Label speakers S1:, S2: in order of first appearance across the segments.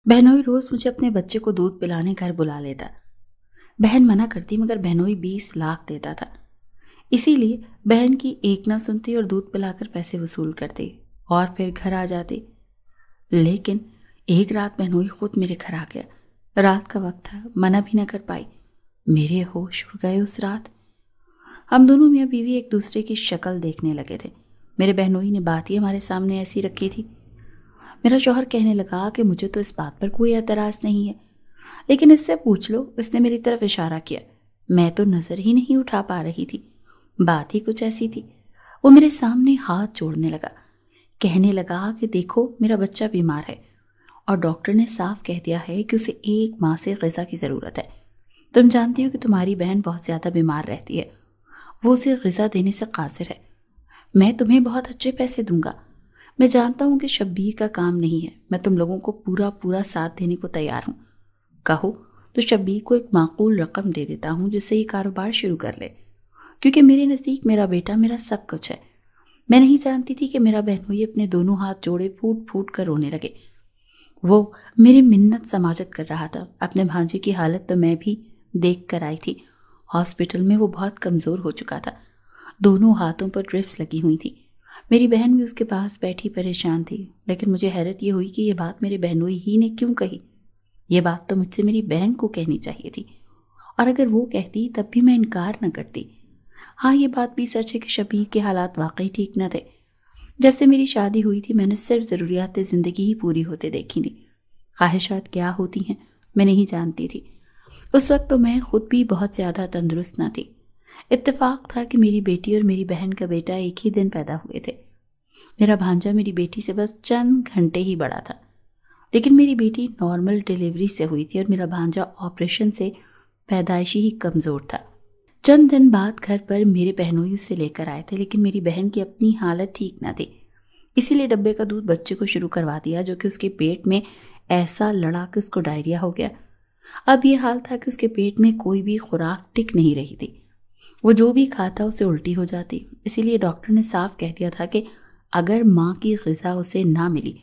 S1: बहनोई रोज मुझे अपने बच्चे को दूध पिलाने घर बुला लेता। बहन मना करती मगर बहनोई 20 लाख देता था। इसीलिए बहन की एक ना सुनती और दूध पिलाकर पैसे वसूल करती और फिर घर आ जाती। लेकिन एक रात बहनोई खुद मेरे घर आ गया। रात का वक्त था, मना भी न कर पाई। मेरे होश उड़ गए उस रात। हम दोनों मियाँ बीवी एक दूसरे की शक्ल देखने लगे थे। मेरे बहनोई ने बात ही हमारे सामने ऐसी रखी थी। मेरा शौहर कहने लगा कि मुझे तो इस बात पर कोई एतराज नहीं है, लेकिन इससे पूछ लो। इसने मेरी तरफ इशारा किया। मैं तो नजर ही नहीं उठा पा रही थी। बात ही कुछ ऐसी थी। वो मेरे सामने हाथ जोड़ने लगा, कहने लगा कि देखो मेरा बच्चा बीमार है और डॉक्टर ने साफ कह दिया है कि उसे 1 माह से ग़िज़ा की ज़रूरत है। तुम जानती हो कि तुम्हारी बहन बहुत ज़्यादा बीमार रहती है, वो उसे ग़िज़ा देने से कासिर है। मैं तुम्हें बहुत अच्छे पैसे दूंगा। मैं जानता हूं कि शब्बीर का काम नहीं है। मैं तुम लोगों को पूरा पूरा साथ देने को तैयार हूं। कहो तो शब्बीर को एक माकूल रकम दे देता हूं जिससे ये कारोबार शुरू कर ले, क्योंकि मेरे नज़दीक मेरा बेटा मेरा सब कुछ है। मैं नहीं जानती थी कि मेरा बहनोई अपने दोनों हाथ जोड़े फूट फूट कर रोने लगे। वो मेरी मिन्नत समाजत कर रहा था। अपने भांजे की हालत तो मैं भी देख कर आई थी। हॉस्पिटल में वो बहुत कमज़ोर हो चुका था। दोनों हाथों पर ड्रिप्स लगी हुई थी। मेरी बहन भी उसके पास बैठी परेशान थी। लेकिन मुझे हैरत ये हुई कि ये बात मेरे बहनोई ही ने क्यों कही। ये बात तो मुझसे मेरी बहन को कहनी चाहिए थी, और अगर वो कहती तब भी मैं इनकार न करती। हाँ, ये बात भी सच है कि शबीर के हालात वाकई ठीक न थे। जब से मेरी शादी हुई थी मैंने सिर्फ ज़रूरियात ज़िंदगी ही पूरी होते देखी थी। ख्वाहिशात क्या होती हैं मैं नहीं जानती थी। उस वक्त तो मैं खुद भी बहुत ज़्यादा तंदुरुस्त न थी। इत्तेफाक था कि मेरी बेटी और मेरी बहन का बेटा एक ही दिन पैदा हुए थे। मेरा भांजा मेरी बेटी से बस चंद घंटे ही बड़ा था, लेकिन मेरी बेटी नॉर्मल डिलीवरी से हुई थी और मेरा भांजा ऑपरेशन से पैदाइशी ही कमज़ोर था। चंद दिन बाद घर पर मेरे बहनोई उसे लेकर आए थे, लेकिन मेरी बहन की अपनी हालत ठीक न थी। इसीलिए डब्बे का दूध बच्चे को शुरू करवा दिया, जो कि उसके पेट में ऐसा लड़ा कि उसको डायरिया हो गया। अब ये हाल था कि उसके पेट में कोई भी खुराक टिक नहीं रही थी। वो जो भी खाता उसे उल्टी हो जाती। इसीलिए डॉक्टर ने साफ कह दिया था कि अगर माँ की ग़िज़ा उसे ना मिली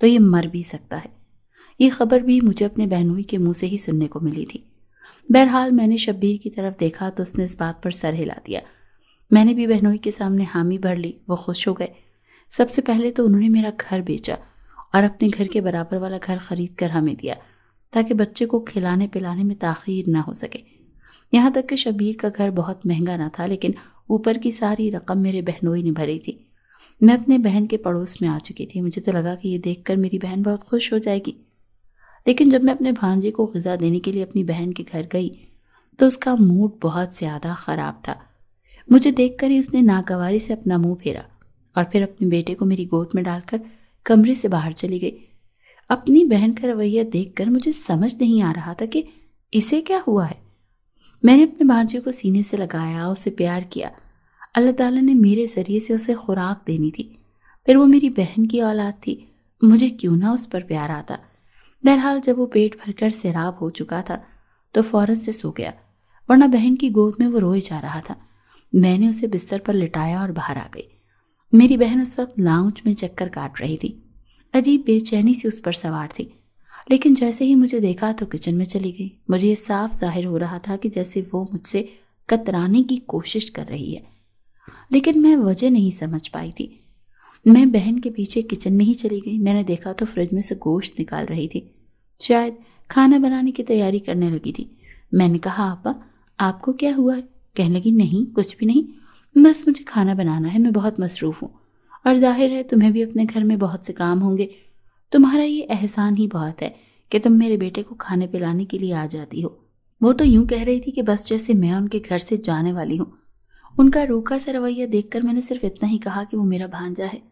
S1: तो ये मर भी सकता है। ये खबर भी मुझे अपने बहनोई के मुंह से ही सुनने को मिली थी। बहरहाल मैंने शब्बीर की तरफ देखा तो उसने इस बात पर सर हिला दिया। मैंने भी बहनोई के सामने हामी भर ली। वो खुश हो गए। सबसे पहले तो उन्होंने मेरा घर बेचा और अपने घर के बराबर वाला घर खरीद कर हमें दिया, ताकि बच्चे को खिलाने पिलाने में ताख़ीर ना हो सके। यहाँ तक कि शब्बीर का घर बहुत महंगा ना था, लेकिन ऊपर की सारी रकम मेरे बहनोई ने भरी थी। मैं अपने बहन के पड़ोस में आ चुकी थी। मुझे तो लगा कि ये देखकर मेरी बहन बहुत खुश हो जाएगी। लेकिन जब मैं अपने भांजे को ग़िज़ा देने के लिए अपनी बहन के घर गई तो उसका मूड बहुत ज़्यादा ख़राब था। मुझे देखकर ही उसने नागवारी से अपना मुंह फेरा और फिर अपने बेटे को मेरी गोद में डालकर कमरे से बाहर चली गई। अपनी बहन का रवैया देखकर मुझे समझ नहीं आ रहा था कि इसे क्या हुआ है। मैंने अपने भांजे को सीने से लगाया, उसे प्यार किया। अल्लाह ताला ने मेरे ज़रिए से उसे खुराक देनी थी। फिर वो मेरी बहन की औलाद थी, मुझे क्यों ना उस पर प्यार आता। बहरहाल जब वो पेट भरकर सैराब हो चुका था तो फौरन से सो गया, वरना बहन की गोद में वो रोए जा रहा था। मैंने उसे बिस्तर पर लिटाया और बाहर आ गई। मेरी बहन उस वक्त लाउंज में चक्कर काट रही थी। अजीब बेचैनी सी उस पर सवार थी, लेकिन जैसे ही मुझे देखा तो किचन में चली गई। मुझे ये साफ जाहिर हो रहा था कि जैसे वो मुझसे कतराने की कोशिश कर रही है, लेकिन मैं वजह नहीं समझ पाई थी। मैं बहन के पीछे किचन में ही चली गई। मैंने देखा तो फ्रिज में से गोश्त निकाल रही थी, शायद खाना बनाने की तैयारी करने लगी थी। मैंने कहा, आपा आपको क्या हुआ है? कहने लगी, नहीं कुछ भी नहीं, बस मुझे खाना बनाना है, मैं बहुत मसरूफ़ हूँ और जाहिर है तुम्हें भी अपने घर में बहुत से काम होंगे। तुम्हारा ये एहसान ही बहुत है कि तुम मेरे बेटे को खाने पिलाने के लिए आ जाती हो। वो तो यूं कह रही थी कि बस जैसे मैं उनके घर से जाने वाली हूँ। उनका रूखा सा रवैया देखकर मैंने सिर्फ इतना ही कहा कि वो मेरा भांजा है,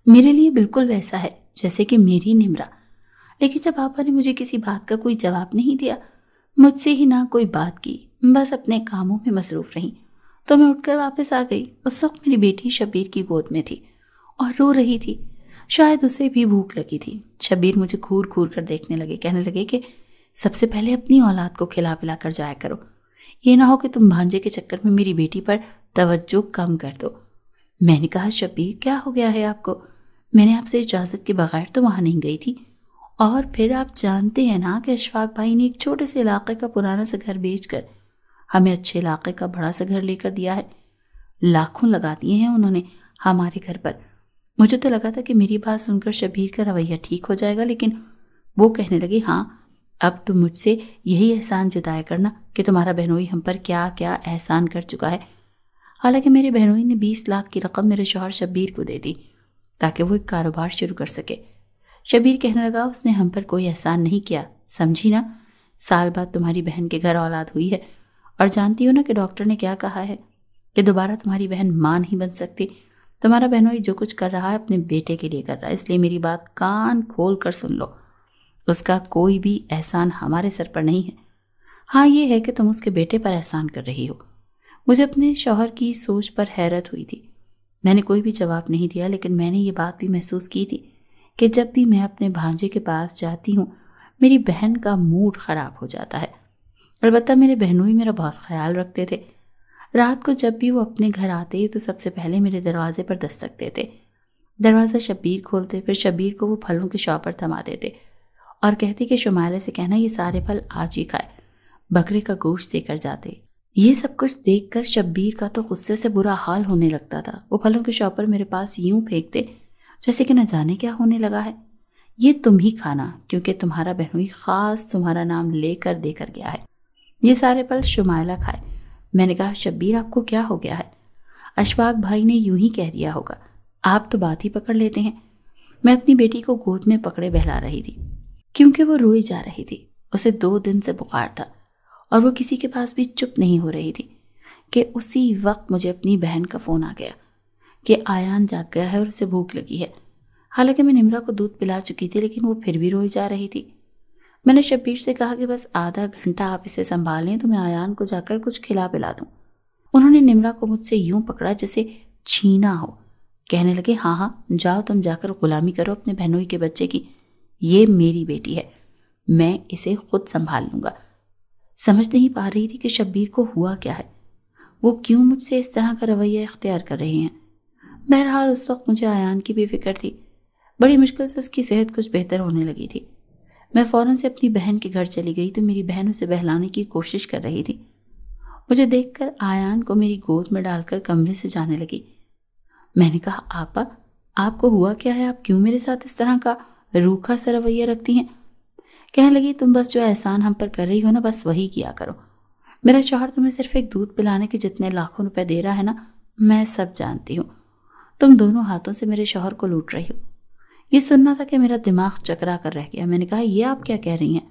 S1: मेरे लिए बिल्कुल वैसा है जैसे कि मेरी निमरा। लेकिन जब पापा ने मुझे किसी बात का कोई जवाब नहीं दिया, मुझसे ही ना कोई बात की, बस अपने कामों में मसरूफ रही, तो मैं उठकर वापस आ गई। उस वक्त मेरी बेटी शब्बीर की गोद में थी और रो रही थी। शायद उसे भी भूख लगी थी। शब्बीर मुझे घूर घूर कर देखने लगे, कहने लगे कि सबसे पहले अपनी औलाद को खिला पिला कर जाया करो, ये ना हो कि तुम भांजे के चक्कर में मेरी बेटी पर तवज्जो कम कर दो। मैंने कहा, शब्बीर क्या हो गया है आपको? मैंने आपसे इजाज़त के बगैर तो वहाँ नहीं गई थी اور پھر آپ جانتے ہیں نا کہ اشفاق بھائی نے ایک چھوٹے سے علاقے کا پرانا سا گھر بیچ کر ہمیں اچھے علاقے کا بڑا سا گھر لے کر دیا ہے۔ لاکھوں لگا دیے ہیں انہوں نے ہمارے گھر پر۔ مجھے تو لگا تھا کہ میری بات سن کر شبیر کا رویہ ٹھیک ہو جائے گا، لیکن وہ کہنے لگے ہاں اب تم مجھ سے یہی احسان جتایا کرنا کہ تمہارا بہنوئی ہم پر کیا کیا احسان کر چکا ہے۔ حالانکہ میرے بہنوئی نے 20 لاکھ کی رقم میرے شوہر شبیر کو دے دی تاکہ وہ ایک کاروبار شروع کر سکے۔ شبیر کہنے لگا اس نے ہم پر کوئی احسان نہیں کیا، سمجھی نا؟ سال بعد تمہاری بہن کے گھر اولاد ہوئی ہے، اور جانتی ہو نا کہ ڈاکٹر نے کیا کہا ہے کہ دوبارہ تمہاری بہن ماں نہیں بن سکتی۔ تمہارا بہنوئی جو کچھ کر رہا ہے اپنے بیٹے کے لیے کر رہا ہے، اس لیے میری بات کان کھول کر سن لو، اس کا کوئی بھی احسان ہمارے سر پر نہیں ہے۔ ہاں یہ ہے کہ تم اس کے بیٹے پر احسان کر رہی ہو۔ مجھے اپنے شوہر کی سوچ پر حیرت ہوئی تھی۔ میں نے کوئی بھی جواب نہیں دیا، لیکن میں نے یہ بات بھی محسوس کی تھی کہ جب بھی میں اپنے بھانجے کے پاس جاتی ہوں میری بہن کا موڈ خراب ہو جاتا ہے۔ البتہ میرے بہنوئی میرا بہت خیال رکھتے تھے۔ رات کو جب بھی وہ اپنے گھر آتے تو سب سے پہلے میرے دروازے پر دستک دیتے۔ دروازہ شبیر کھولتے، پھر شبیر کو وہ پھلوں کے شاپ پر تھما دیتے اور کہتے کہ شمائلہ سے کہنا یہ سارے پھل آج ہی کھائے، بکرے کا گوشت دے کر جاتے۔ یہ سب کچھ دیکھ کر شبیر کا تو غصے سے برا حال ہونے لگتا تھا۔ وہ پھلوں کے شاپ پر میرے پاس یوں پھینکتے جیسے کہ نہ جانے کیا ہونے لگا ہے۔ یہ تم ہی کھانا، کیونکہ تمہارا بہنوئی خاص تمہارا نام لے کر دے کر گیا ہے۔ یہ سارے پھل شمائلہ کھائے۔ میں نے کہا شبیر آپ کو کیا ہو گیا ہے؟ اشفاق بھائی نے یوں ہی کہہ دیا ہوگا، آپ تو بات ہی پکڑ لیتے ہیں۔ میں اپنی بیٹی کو گود میں پکڑے بہلا رہی تھی کیونکہ وہ روئی جا رہی تھی۔ اسے 2 دن سے بخار تھا اور وہ کسی کے پاس بھی چپ نہیں ہو رہی تھی کہ اسی وقت مجھے اپنی بہن کا فون آ گیا کہ آیان جاگ گیا ہے اور اسے بھوک لگی ہے۔ حالانکہ میں نمرا کو دودھ پلا چکی تھی لیکن وہ پھر بھی روئی جا رہی تھی۔ میں نے شبیر سے کہا کہ بس آدھا گھنٹہ آپ اسے سنبھال لیں تو میں آیان کو جا کر کچھ کھلا پلا دوں۔ انہوں نے نمرا کو مجھ سے یوں پکڑا جیسے چھینا ہو، کہنے لگے ہاں ہاں جاؤ تم جا کر غلامی کرو اپنے بہنوئی کے بچے کی، یہ میری بیٹی ہے، میں اسے خود سنبھال لوں گا۔ سمجھ نہیں پا رہی تھی کہ شبیر کو ہوا کیا ہے، وہ کیوں مجھ سے اس طرح کا رویہ اختیار کر رہے ہیں۔ بہرحال اس وقت مجھے آیان کی بھی فکر تھی۔ بڑی مشکل سے اس کی صحت کچھ بہتر ہونے لگی تھی۔ میں فوراً سے اپنی بہن کے گھر چلی گئی تو میری بہن اسے بہلانے کی کوشش کر رہی تھی۔ مجھے دیکھ کر آیان کو میری گود میں ڈال کر کمرے سے جانے لگی۔ میں نے کہا آپا آپ کو ہوا کیا ہے، آپ کیوں میرے ساتھ اس طرح کا روکھا سا رویہ رکھتی ہیں؟ کہنے لگی تم بس جو احسان ہم پر کر رہی ہو نا بس وہی کیا کرو۔ میرا شوہر تمہیں صرف ایک دودھ پلانے کے جتنے لاکھوں روپے دے رہا ہے نا، میں سب جانتی ہوں۔ تم دونوں ہاتھوں سے میرے شوہر کو لوٹ رہی ہو۔ یہ سننا تھا کہ میرا دماغ چکرا کر رہ گیا۔ میں نے کہا یہ آپ کیا کہہ رہی ہیں؟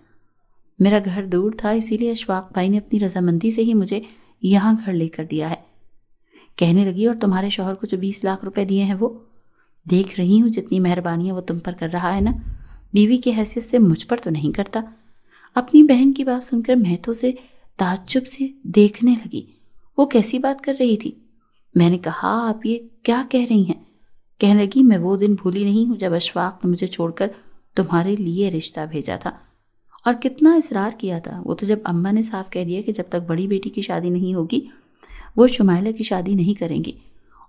S1: میرا گھر دور تھا، اسی لیے اشفاق بھائی نے اپنی رضامندی سے ہی مجھے یہاں گھر لے کر دیا ہے۔ کہنے لگی اور تمہارے شوہر کو جو 20 لاکھ روپے دیے ہیں وہ دیکھ رہی ہوں جتنی مہربانیاں وہ تم پر کر رہا ہے نا، بیوی کی حیثیت سے مجھ پر تو نہیں کرتا۔ اپنی بہن کی بات سن کر میں تو اسے تعجب سے دیکھنے لگی۔ وہ کیسی بات کر رہی تھی؟ میں نے کہا آپ یہ کیا کہہ رہی ہیں؟ کہنے لگی میں وہ دن بھولی نہیں ہوں جب اشفاق نے مجھے چھوڑ کر تمہارے لیے رشتہ بھیجا تھا، اور کتنا اصرار کیا تھا۔ وہ تو جب اماں نے صاف کہہ دیا کہ جب تک بڑی بیٹی کی شادی نہیں ہوگی وہ شمائلہ کی شادی نہیں کریں گی،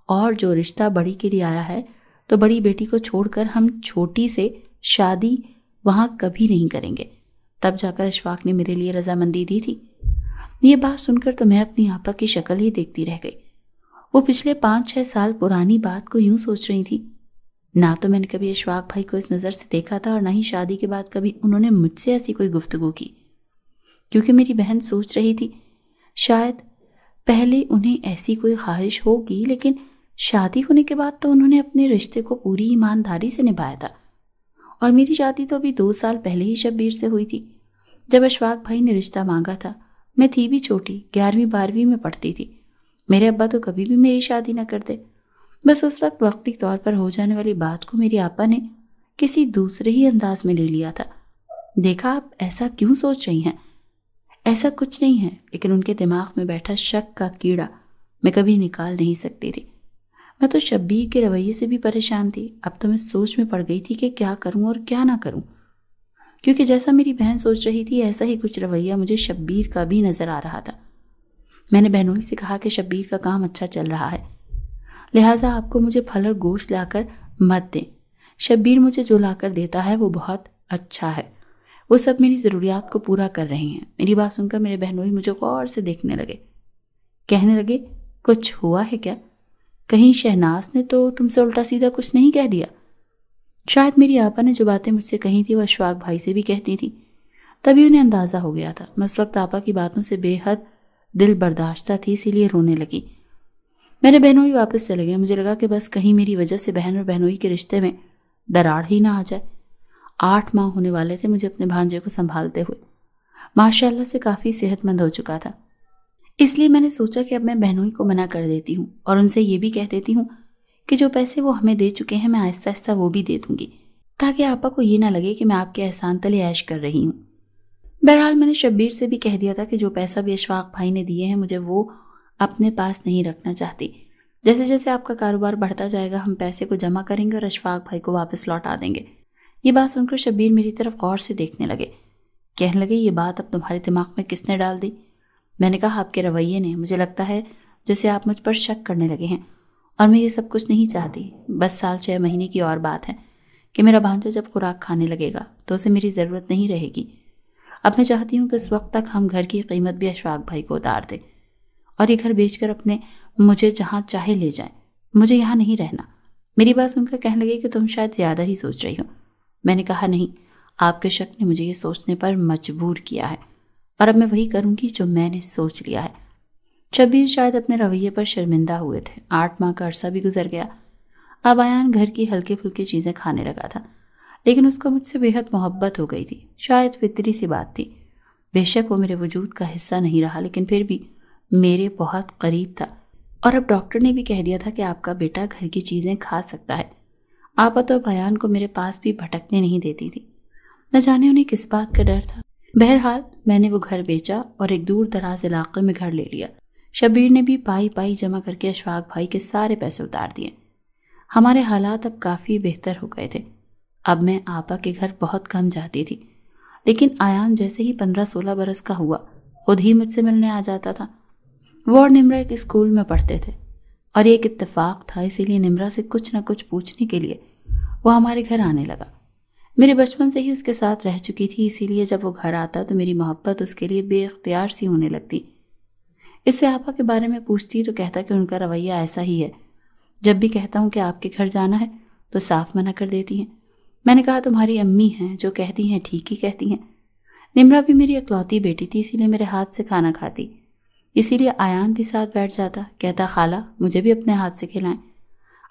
S1: اور جو رشتہ بڑی کے لیے آیا ہے تو بڑی بیٹی کو چھوڑ کر ہم چھوٹی سے شادی وہاں کبھی نہیں کریں گے، تب جا کر اشفاق نے میرے لیے رضامندی دی تھی۔ یہ بات سن کر تو میں اپنی آپا کی شکل ہی دیکھتی رہ گئی۔ وہ پچھلے 5-6 سال پرانی بات کو یوں سوچ رہی تھی۔ نہ تو میں نے کبھی اشفاق بھائی کو اس نظر سے دیکھا تھا، اور نہ ہی شادی کے بعد کبھی انہوں نے مجھ سے ایسی کوئی گفتگو کی، کیونکہ میری بہن سوچ رہی تھی شاید پہلے انہیں ایسی کوئی خواہش ہوگی، لیکن شادی ہونے کے بعد تو انہوں نے اپنے رشتے کو پوری ایمانداری سے نبھایا تھا۔ اور میری شادی تو ابھی 2 سال پہلے ہی شبیر سے ہوئی تھی جب اشفاق بھائی نے رشتہ مانگا تھا۔ میں تھی بھی چھوٹی، 11ویں 12ویں میں پڑھتی تھی۔ میرے ابا تو کبھی بھی میری شادی نہ کرتے، بس اس وقت وقتی طور پر ہو جانے والی بات کو میری آپا نے کسی دوسرے ہی انداز میں لے لیا تھا۔ دیکھا آپ ایسا کیوں سوچ رہی ہیں؟ ایسا کچھ نہیں ہے، لیکن ان کے دماغ میں بیٹھا شک کا کیڑا میں کبھی نکال نہیں سکتی تھی۔ میں تو شبیر کے رویے سے بھی پریشان تھی۔ اب تو میں سوچ میں پڑ گئی تھی کہ کیا کروں اور کیا نہ کروں، کیونکہ جیسا میری بہن سوچ رہی تھی ایسا ہی کچھ رویہ مجھے شبیر کا بھی نظر آ رہا تھا۔ میں نے بہنوئی سے کہا کہ شبیر کا کام اچھا چل رہا ہے، لہٰذا آپ کو مجھے پھل اور گوشت لا کر مت دیں۔ شبیر مجھے جو لا کر دیتا ہے وہ بہت अच्छा है, वो सब मेरी ज़रूरियात को पूरा कर रहे हैं। मेरी बात सुनकर मेरे बहनोई मुझे गौर से देखने लगे। कहने लगे, कुछ हुआ है क्या? कहीं शहनाज ने तो तुमसे उल्टा सीधा कुछ नहीं कह दिया? शायद मेरी आपा ने जो बातें मुझसे कही थी वो अशफाक भाई से भी कहती थी, तभी उन्हें अंदाज़ा हो गया था। मैं उस वक्त आपा की बातों से बेहद दिल बर्दाश्ता थी, इसीलिए रोने लगी। मेरे बहनोई वापस चले गए। मुझे लगा कि बस कहीं मेरी वजह से बहन और बहनोई के रिश्ते में दरार ही ना आ जाए। 8 माह होने वाले थे मुझे अपने भांजे को संभालते हुए। माशाल्लाह से काफ़ी सेहतमंद हो चुका था। इसलिए मैंने सोचा कि अब मैं बहनोई को मना कर देती हूँ और उनसे ये भी कह देती हूँ कि जो पैसे वो हमें दे चुके हैं मैं आहिस्ता आहिस्ता वो भी दे दूंगी, ताकि आपा को ये ना लगे कि मैं आपके एहसान तले ऐश कर रही हूँ। बहरहाल मैंने शब्बीर से भी कह दिया था कि जो पैसा भी अशफाक भाई ने दिए हैं मुझे वो अपने पास नहीं रखना चाहती। जैसे जैसे आपका कारोबार बढ़ता जाएगा हम पैसे को जमा करेंगे और अशफाक भाई को वापस लौटा देंगे। ये बात सुनकर शब्बीर मेरी तरफ गौर से देखने लगे। कहने लगे, ये बात अब तुम्हारे दिमाग में किसने डाल दी? मैंने कहा, आपके रवैये ने। मुझे लगता है जैसे आप मुझ पर शक करने लगे हैं, और मैं ये सब कुछ नहीं चाहती। बस 6 महीने की और बात है कि मेरा भांजा जब खुराक खाने लगेगा तो उसे मेरी ज़रूरत नहीं रहेगी। अब मैं चाहती हूँ कि उस वक्त तक हम घर की कीमत भी अशफाक भाई को उतार दें और ये घर बेचकर अपने मुझे जहाँ चाहे ले जाएं। मुझे यहाँ नहीं रहना। मेरी बात सुनकर कहने लगे कि तुम शायद ज़्यादा ही सोच रही हो। मैंने कहा, नहीं, आपके शक ने मुझे ये सोचने पर मजबूर किया है और अब मैं वही करूँगी जो मैंने सोच लिया है। शब्बीर शायद अपने रवैये पर शर्मिंदा हुए थे। 8 माह का अरसा भी गुजर गया। अब आयान घर की हल्की फुल्की चीज़ें खाने लगा था, लेकिन उसको मुझसे बेहद मोहब्बत हो गई थी। शायद फितरी सी बात थी। बेशक वो मेरे वजूद का हिस्सा नहीं रहा, लेकिन फिर भी मेरे बहुत करीब था। और अब डॉक्टर ने भी कह दिया था कि आपका बेटा घर की चीज़ें खा सकता है। आपा तो बयान को मेरे पास भी भटकने नहीं देती थी। न जाने उन्हें किस बात का डर था। बहरहाल मैंने वो घर बेचा और एक दूर दराज इलाके में घर ले लिया। शब्बीर ने भी पाई पाई जमा करके अशफाक भाई के सारे पैसे उतार दिए। हमारे हालात अब काफ़ी बेहतर हो गए थे। अब मैं आपा के घर बहुत कम जाती थी, लेकिन आयान जैसे ही 15-16 बरस का हुआ खुद ही मुझसे मिलने आ जाता था। वो और निम्रा एक स्कूल में पढ़ते थे और ये एक इत्तेफाक था, इसीलिए निम्रा से कुछ न कुछ पूछने के लिए वो हमारे घर आने लगा। मेरे बचपन से ही उसके साथ रह चुकी थी, इसीलिए जब वो घर आता तो मेरी मोहब्बत उसके लिए बेइख्तियार सी होने लगती। इससे आपा के बारे में पूछती तो कहता कि उनका रवैया ऐसा ही है। जब भी कहता हूँ कि आपके घर जाना है तो साफ मना कर देती हैं। मैंने कहा, तुम्हारी अम्मी हैं, जो कहती हैं ठीक ही कहती हैं। निम्रा भी मेरी इकलौती बेटी थी, इसीलिए मेरे हाथ से खाना खाती। इसीलिए आयान भी साथ बैठ जाता, कहता, खाला मुझे भी अपने हाथ से खिलाएं।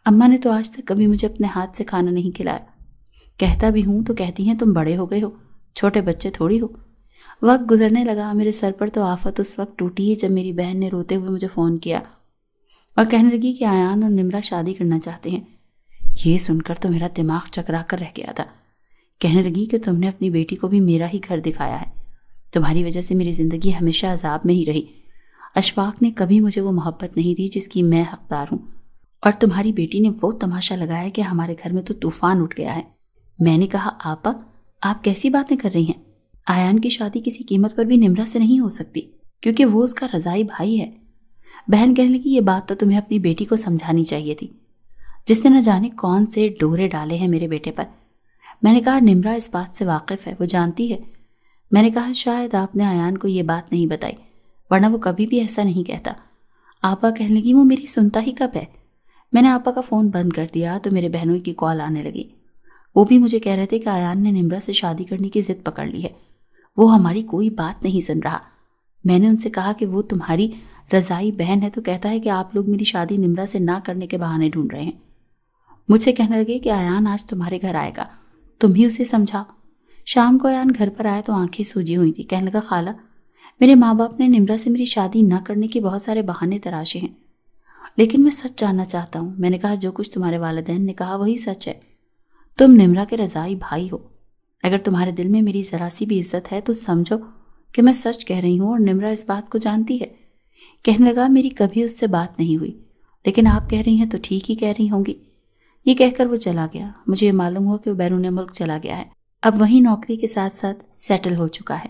S1: अम्मा ने तो आज तक कभी मुझे अपने हाथ से खाना नहीं खिलाया। कहता भी हूँ तो कहती हैं तुम बड़े हो गए हो, छोटे बच्चे थोड़ी हो। वक्त गुजरने लगा। मेरे सर पर तो आफत उस वक्त टूटी है जब मेरी बहन ने रोते हुए मुझे फ़ोन किया और कहने लगी कि आयान और निम्रा शादी करना चाहते हैं। ये सुनकर तो मेरा दिमाग चकरा कर रह गया था। कहने लगी कि तुमने अपनी बेटी को भी मेरा ही घर दिखाया है। तुम्हारी वजह से मेरी ज़िंदगी हमेशा अजाब में ही रही। अशफाक ने कभी मुझे वो मोहब्बत नहीं दी जिसकी मैं हकदार हूँ, और तुम्हारी बेटी ने वो तमाशा लगाया कि हमारे घर में तो तूफान उठ गया है। मैंने कहा, आपा आप कैसी बातें कर रही हैं? आयान की शादी किसी कीमत पर भी निम्रा से नहीं हो सकती, क्योंकि वो उसका रज़ाई भाई है। बहन कहने लगी, ये बात तो तुम्हें अपनी बेटी को समझानी चाहिए थी, जिसने न जाने कौन से डोरे डाले हैं मेरे बेटे पर। मैंने कहा, निम्रा इस बात से वाकिफ़ है, वो जानती है। मैंने कहा, शायद आपने आयान को ये बात नहीं बताई, वरना वो कभी भी ऐसा नहीं कहता। आपा कहने लगी, वो मेरी सुनता ही कब है। मैंने आपा का फ़ोन बंद कर दिया तो मेरे बहनों की कॉल आने लगी। वो भी मुझे कह रहे थे कि आयान ने निम्रा से शादी करने की जिद पकड़ ली है, वो हमारी कोई बात नहीं सुन रहा। मैंने उनसे कहा कि वो तुम्हारी रज़ाई बहन है तो कहता है कि आप लोग मेरी शादी निम्रा से ना करने के बहाने ढूंढ रहे हैं। मुझसे कहने लगे कि आयान आज तुम्हारे घर आएगा, तुम ही उसे समझाओ। शाम को आयान घर पर आया तो आंखें सूजी हुई थी। कहने लगा, खाला मेरे माँ बाप ने निम्रा से मेरी शादी ना करने के बहुत सारे बहाने तराशे हैं, लेकिन मैं सच जानना चाहता हूँ। मैंने कहा, जो कुछ तुम्हारे वालिदैन ने कहा वही सच है। तुम निम्रा के रज़ाई भाई हो। अगर तुम्हारे दिल में मेरी ज़रा सी भी इज्जत है तो समझो कि मैं सच कह रही हूँ और निम्रा इस बात को जानती है। कहने लगा, मेरी कभी उससे बात नहीं हुई, लेकिन आप कह रही हैं तो ठीक ही कह रही होंगी। ये कहकर वो चला गया। मुझे मालूम हुआ कि वो बैरून मुल्क चला गया है। अब वहीं नौकरी के साथ साथ सेटल हो चुका है।